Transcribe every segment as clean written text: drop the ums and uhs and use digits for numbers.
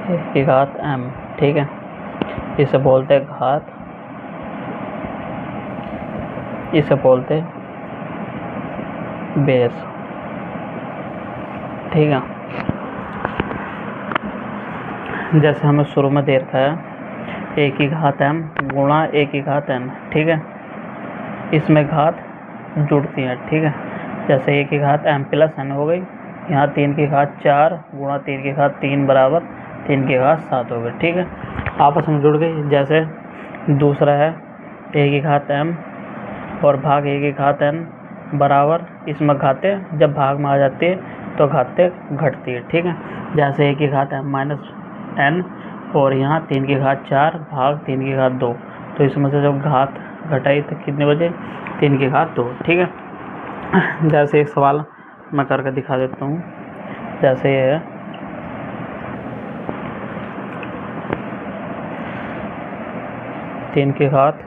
ए की घात m, ठीक है। इसे बोलते घात, इसे बोलते बेस, ठीक है। जैसे हमें शुरू में दे रखा है ए की घात m गुणा ए की घात n, ठीक है। इसमें घात जुड़ती है, ठीक है। जैसे ए की घात m प्लस n हो गई, यहाँ 3 की घात 4 गुणा 3 की घात 3 बराबर 3 की घात 7 हो गई, ठीक है। आपस में जुड़ गई। जैसे दूसरा है ए की घात m और भाग ए की घात n बराबर, इसमें घातें जब भाग में आ जाती है तो घातें घटती है, ठीक है। जैसे ए की घात m माइनस n और यहाँ 3 की घात 4 भाग 3 की घात 2, तो इसमें से जब घात घटाई तो कितने बचे, 3 की घात 2, ठीक है। जैसे एक सवाल मैं करके दिखा देता हूँ। जैसे ये है 3 की घात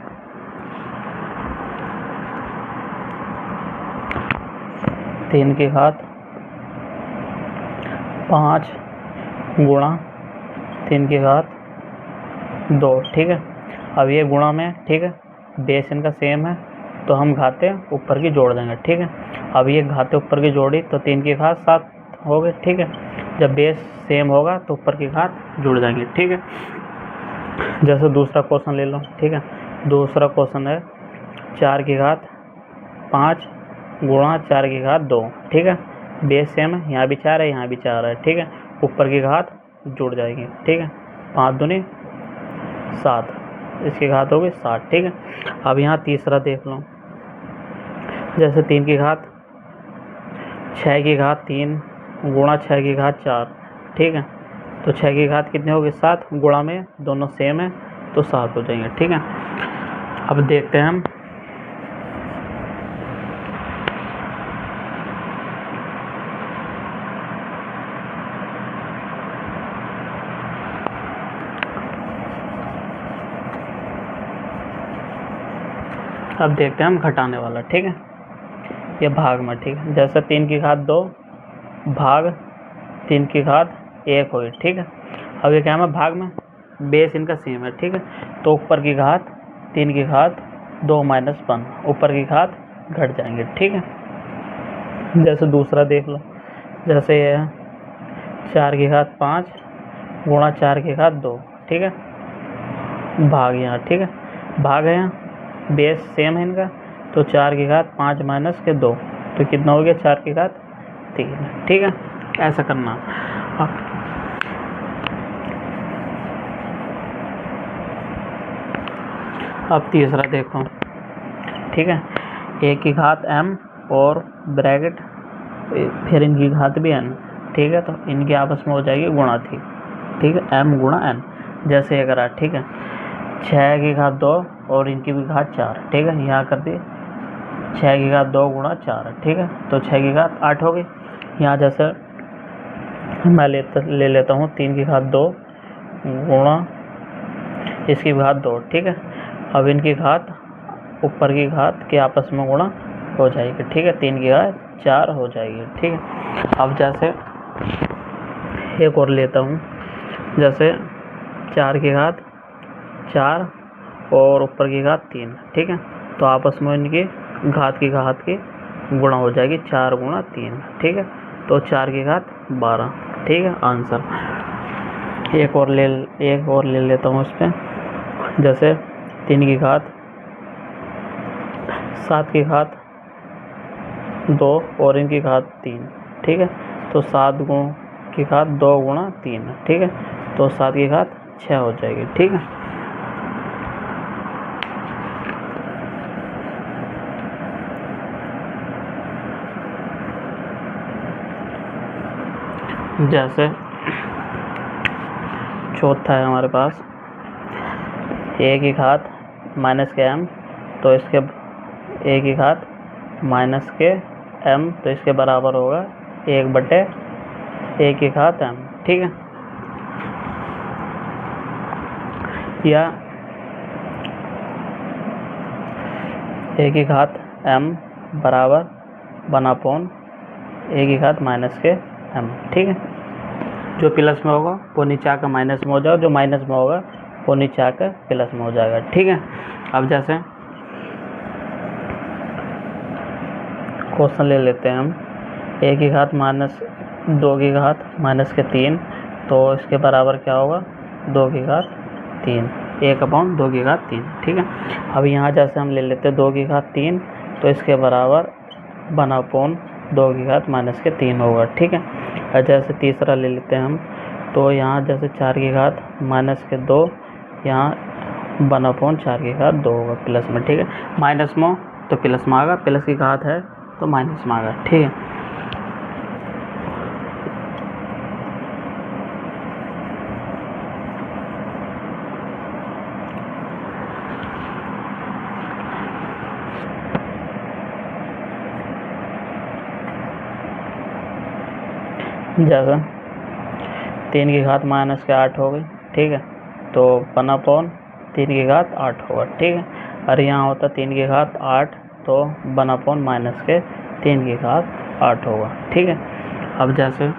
5 गुणा 3 की घात 2, ठीक है। अब ये गुणा में, ठीक है, बेस इनका सेम है तो हम घातें ऊपर की जोड़ देंगे, ठीक है। अब ये घातें ऊपर की जोड़ी तो 3 की घात 7 हो गए, ठीक है। जब बेस सेम होगा तो ऊपर की घात जुड़ जाएंगे, ठीक है। जैसे दूसरा क्वेश्चन ले लो, ठीक है। दूसरा क्वेश्चन है 4 की घात 5 गुणा 4 की घात 2, ठीक है। बेस सेम है, यहाँ भी 4 है, यहाँ भी 4 है, ठीक है। ऊपर की घात जुड़ जाएगी, ठीक है। 5 दूनी 7, इसकी घात होगी 7, ठीक है। अब यहाँ तीसरा देख लो। जैसे 3 की घात 6 की घात 3 गुणा 6 की घात 4, ठीक है। तो 6 की घात कितनी होगी, 7, गुणा में दोनों सेम है तो 7 हो जाएंगे, ठीक है। अब देखते हैं हम हम घटाने वाला, ठीक है। ये भाग में, ठीक है। जैसे 3 की घात 2 भाग 3 की घात 1 हुई, ठीक है। अब ये क्या है, भाग में बेस इनका सेम है, ठीक है। तो ऊपर की घात 3 की घात 2 माइनस 1, ऊपर की घात घट जाएंगे, ठीक है। जैसे दूसरा देख लो। जैसे ये 4 की घात 5 गुणा 4 की घात 2, ठीक है। भाग यहाँ, ठीक है, भाग है यहाँ, बेस सेम है इनका तो 4 की घात 5 माइनस के 2, तो कितना हो गया, 4 की घात 3, ठीक है। ऐसा करना। अब तीसरा देखो, ठीक है। ए की घात m और ब्रैकेट फिर इनकी घात भी n, ठीक है। तो इनकी आपस में हो जाएगी गुणा थी, ठीक है, m गुणा n। जैसे ये करा, ठीक है। 6 की घात 2 और इनकी भी घात 4, ठीक है। यहाँ कर दी 6 की घात 2 गुणा 4, ठीक है। तो 6 की घात 8 हो गई। यहाँ जैसे मैं ले लेता हूँ 3 की घात 2 गुणा इसकी घात 2, ठीक है। अब इनकी घात ऊपर की घात के आपस में गुणा हो जाएगी, ठीक है। 3 की घात 4 हो जाएगी, ठीक है। अब जैसे एक और लेता हूँ। जैसे 4 की घात 4 और ऊपर की घात 3, ठीक है। तो आपस में इनकी घात की गुणा हो जाएगी, 4 गुणा 3, ठीक है। तो 4 की घात 12, ठीक है, आंसर। एक और ले लेता हूँ इस पर। जैसे 3 की घात 7 की घात 2 और इनकी घात 3, ठीक है। तो 7 की घात 2 गुणा 3, ठीक है। तो 7 की घात 6 हो जाएगी, ठीक है। जैसे चौथा है हमारे पास ए की घात माइनस के m, तो इसके ए की घात माइनस के m, तो इसके बराबर होगा 1/a की घात m, ठीक है। या ए की घात m बराबर 1/a की घात माइनस के m, ठीक है। जो प्लस में होगा वो नीचे आकर माइनस में हो जाएगा, जो माइनस में होगा वो नीचे आकर प्लस में हो जाएगा। ठीक है, अब जैसे क्वेश्चन ले लेते हैं हम, a की घात माइनस 2 की घात माइनस के 3, तो इसके बराबर क्या होगा 2 की घात 3, 1/2 की घात 3। ठीक है, अब यहाँ जैसे हम ले लेते हैं 2 की घात 3, तो इसके बराबर 1/2 की घात माइनस के 3 होगा। ठीक है, और जैसे तीसरा ले लेते हैं हम, तो यहाँ जैसे 4 की घात माइनस के 2, यहाँ 1/4 की घात 2 होगा प्लस में। ठीक है, माइनस में तो प्लस में आएगा, प्लस की घात है तो माइनस में आएगा। ठीक है, जैसे 3 की घात माइनस के 8 हो गई। ठीक है, तो 1/3 की घात 8 होगा। ठीक है, और यहाँ होता 3 की घात 8, तो 1/- माइनस के 3 की घात 8 होगा। ठीक है, अब जैसे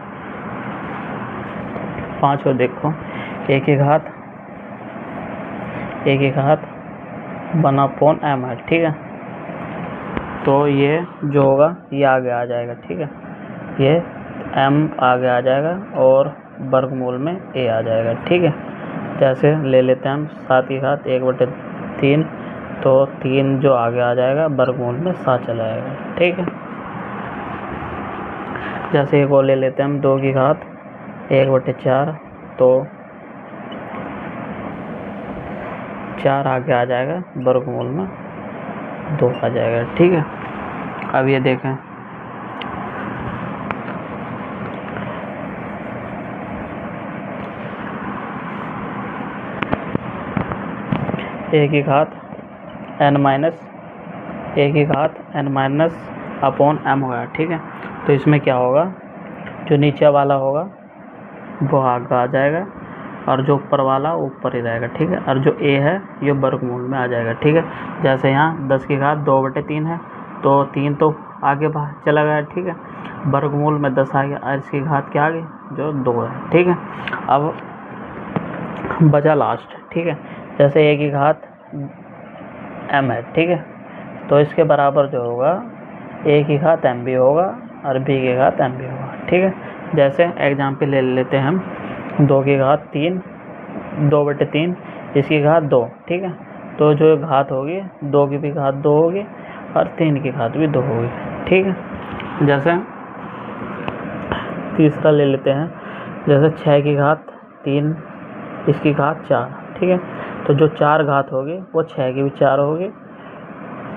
5 को देखो, a की घात 1/m है। ठीक है, तो ये जो होगा ये आगे आ जाएगा। ठीक है, ये m आगे आ जाएगा और वर्गमूल में a आ जाएगा। ठीक है, जैसे ले लेते हैं हम 7 की घात 1/3, तो 3 जो आगे आ जाएगा वर्गमूल में 7 चला जाएगा। ठीक है, जैसे एक और ले लेते हैं हम 2 की घात 1/4, तो 4 आगे आ जाएगा वर्गमूल में 2 आ जाएगा। ठीक है, अब ये देखें, a की घात n माइनस अपॉन m होगा। ठीक है, तो इसमें क्या होगा, जो नीचे वाला होगा वो आगे आ जाएगा और जो ऊपर वाला ऊपर ही रहेगा। ठीक है, और जो a है ये वर्गमूल में आ जाएगा। ठीक है, जैसे यहाँ 10 की घात 2/3 है, तो 3 तो आगे बाहर चला गया। ठीक है, वर्गमूल में 10 आ गया और इसकी घात क्या आ गई, जो 2 है। ठीक है, अब बचा लास्ट। ठीक है, जैसे a की घात m है। ठीक है, तो इसके बराबर जो होगा a की घात m भी होगा और b की घात m भी होगा। ठीक है, जैसे एग्जाम्पल ले लेते हैं हम 2 की घात 3, 2/3, इसकी घात 2। ठीक है, तो जो घात होगी 2 की भी घात 2 होगी और 3 की घात भी 2 होगी। ठीक है, जैसे तीसरा ले लेते हैं, जैसे 6 की घात 3, इसकी घात 4। ठीक है, तो जो 4 घात होगी वो 6 की भी 4 होगी,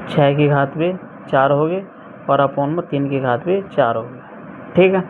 6 की घात भी 4 होगी और अपॉन में 3 की घात भी 4 होगी। ठीक है,